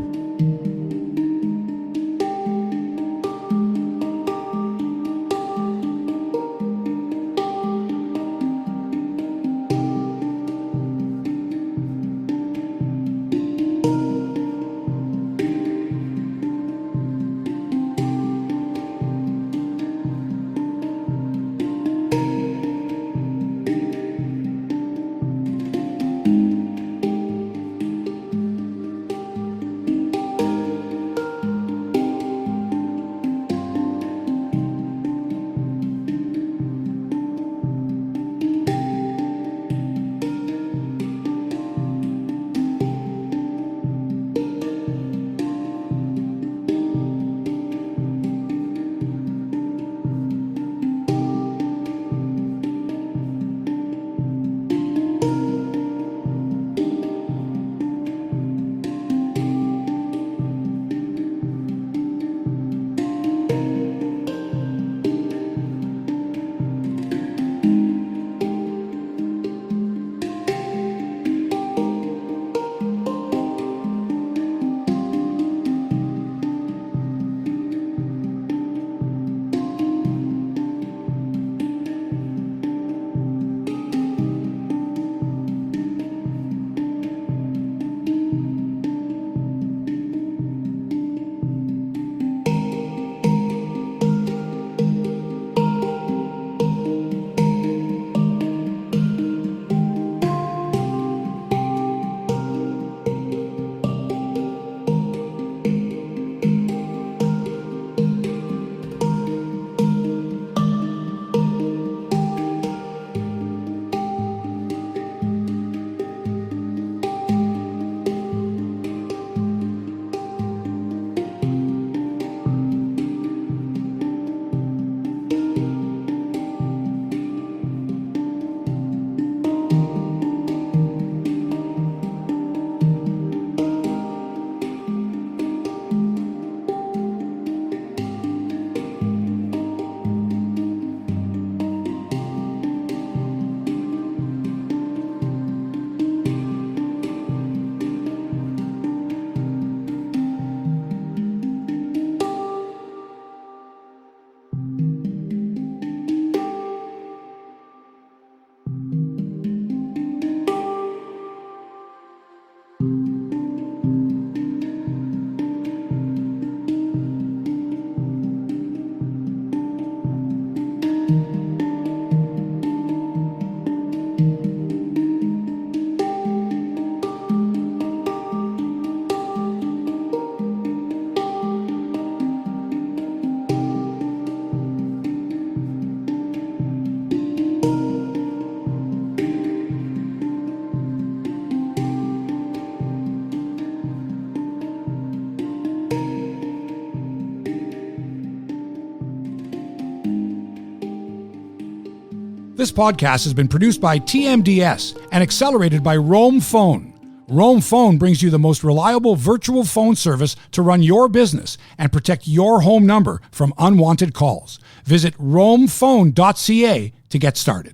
This podcast has been produced by TMDS and accelerated by Roam Phone. Roam Phone brings you the most reliable virtual phone service to run your business and protect your home number from unwanted calls. Visit roamphone.ca to get started.